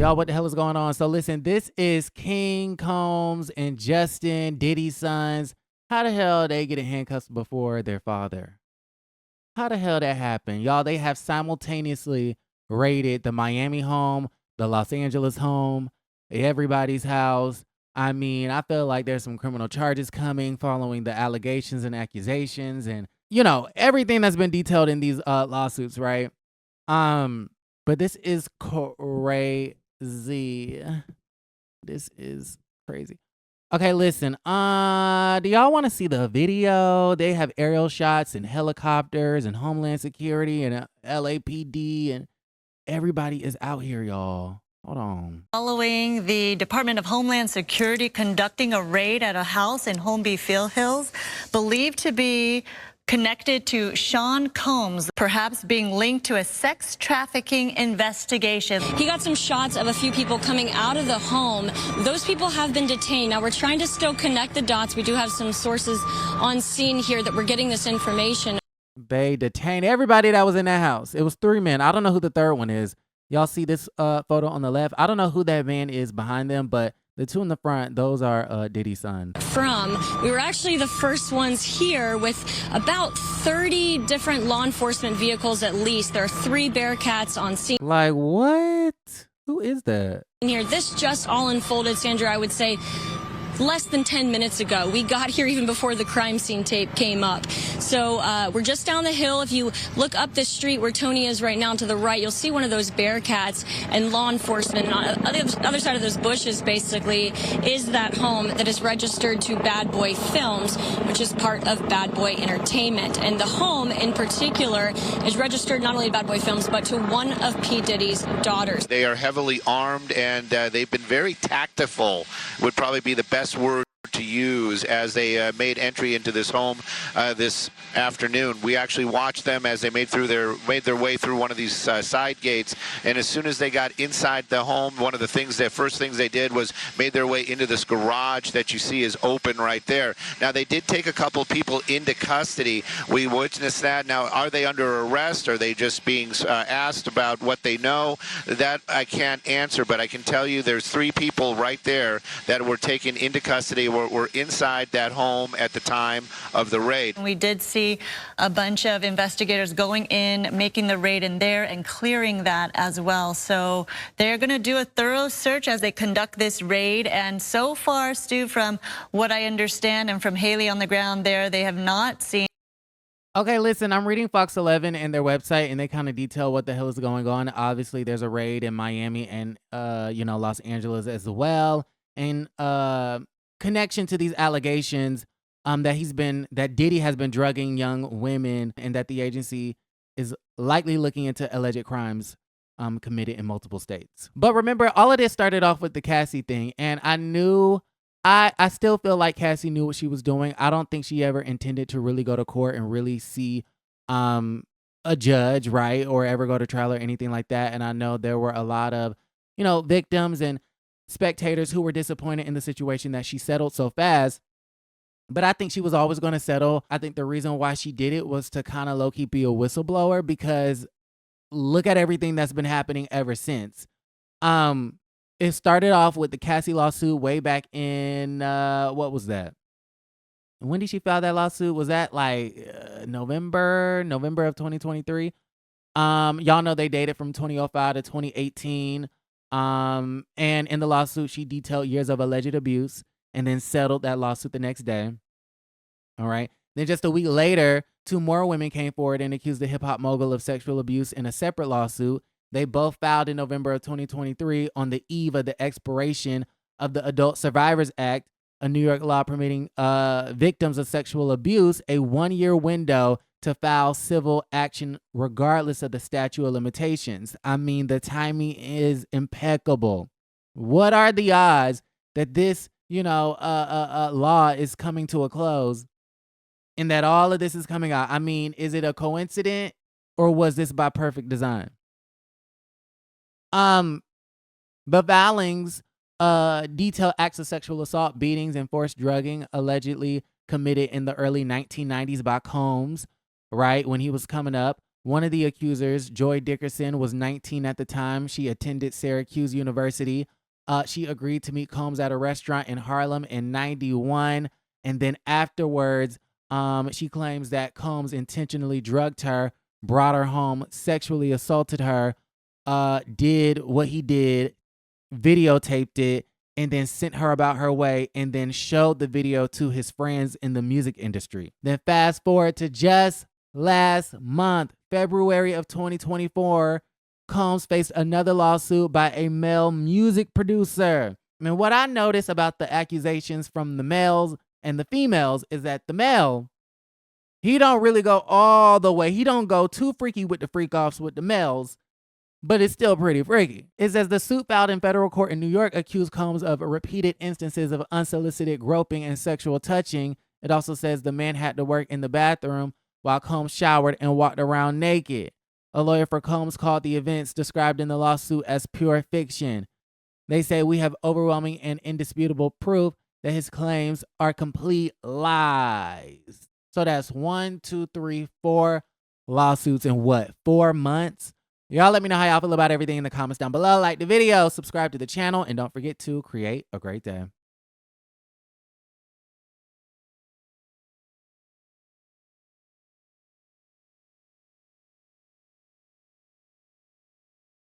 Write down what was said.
Y'all, what the hell is going on? So listen, this is King Combs and Justin, Diddy's sons. How the hell they get in handcuffs before their father? How the hell that happened? Y'all, they have simultaneously raided the Miami home, the Los Angeles home, everybody's house. I mean, I feel like there's some criminal charges coming following the allegations and accusations and, everything that's been detailed in these lawsuits, right? But this is crazy. This is crazy. Okay, listen. Do y'all want to see the video? They have aerial shots and helicopters and Homeland Security and LAPD and everybody is out here, y'all. Hold on. Following the Department of Homeland Security conducting a raid at a house in Holmby Field Hills, believed to be connected to Sean Combs, perhaps being linked to a sex trafficking investigation. He got some shots of a few people coming out of the home. Those people have been detained. Now, we're trying to still connect the dots. We do have some sources on scene here that we're getting this information. They detained everybody that was in that house. It was 3 men. I don't know who the third one is. Y'all see this photo on the left? I don't know who that man is behind them, but the 2 in the front, those are Diddy's sons. We were actually the first ones here with about 30 different law enforcement vehicles at least. There are 3 Bearcats on scene. Like, what? Who is that? Here, this just all unfolded, Sandra, I would say, less than 10 minutes ago. We got here even before the crime scene tape came up. So we're just down the hill. If you look up this street where Tony is right now to the right, you'll see one of those Bearcats and law enforcement. And on the other side of those bushes, basically, is that home that is registered to Bad Boy Films, which is part of Bad Boy Entertainment. And the home in particular is registered not only to Bad Boy Films, but to one of P. Diddy's daughters. They are heavily armed, and they've been very tactful, would probably be the best word to use, as they made entry into this home this afternoon. We actually watched them as they made their way through one of these side gates, and as soon as they got inside the home, one of the first things they did was made their way into this garage that you see is open right there. Now, they did take a couple people into custody. We witnessed that. Now, are they under arrest? Are they just being asked about what they know? That I can't answer, but I can tell you there's 3 people right there that were taken into custody, were inside that home at the time of the raid. We did see a bunch of investigators going in, making the raid in there and clearing that as well. So they're going to do a thorough search as they conduct this raid. And so far, Stu, from what I understand and from Haley on the ground there, they have not seen. Okay, listen, I'm reading Fox 11 and their website, and they kind of detail what the hell is going on. Obviously, there's a raid in Miami and, Los Angeles as well. And connection to these allegations that Diddy has been drugging young women, and that the agency is likely looking into alleged crimes committed in multiple states. But remember, all of this started off with the Cassie thing, and I still feel like Cassie knew what she was doing. I don't think she ever intended to really go to court and really see a judge, right, or ever go to trial or anything like that. And I know there were a lot of, victims and spectators who were disappointed in the situation that she settled so fast. But I think she was always going to settle. I think the reason why she did it was to kind of low-key be a whistleblower, because look at everything that's been happening ever since. It started off with the Cassie lawsuit way back in, what was that? When did she file that lawsuit? Was that like November of 2023? Y'all know they dated from 2005 to 2018. And in the lawsuit, she detailed years of alleged abuse and then settled that lawsuit the next day. All right. Then just a week later, 2 more women came forward and accused the hip hop mogul of sexual abuse in a separate lawsuit. They both filed in November of 2023 on the eve of the expiration of the Adult Survivors Act, a New York law permitting victims of sexual abuse a 1-year window to file civil action regardless of the statute of limitations. I mean, the timing is impeccable. What are the odds that this, law is coming to a close and that all of this is coming out? I mean, is it a coincidence, or was this by perfect design? The filings detail acts of sexual assault, beatings, and forced drugging allegedly committed in the early 1990s by Combs, right, when he was coming up. One of the accusers, Joy Dickerson, was 19 at the time. She attended Syracuse University. She agreed to meet Combs at a restaurant in Harlem in 91. And then afterwards, she claims that Combs intentionally drugged her, brought her home, sexually assaulted her, did what he did, videotaped it, and then sent her about her way, and then showed the video to his friends in the music industry. Then fast forward to just last month, February of 2024, Combs faced another lawsuit by a male music producer. I mean, what I notice about the accusations from the males and the females is that the male, he don't really go all the way. He don't go too freaky with the freak-offs with the males, but it's still pretty freaky. It says the suit filed in federal court in New York accused Combs of repeated instances of unsolicited groping and sexual touching. It also says the man had to work in the bathroom while Combs showered and walked around naked. A lawyer for Combs called the events described in the lawsuit as pure fiction. They say we have overwhelming and indisputable proof that his claims are complete lies. So that's 1, 2, 3, 4 lawsuits in what, 4 months? Y'all let me know how y'all feel about everything in the comments down below. Like the video, subscribe to the channel, and don't forget to create a great day.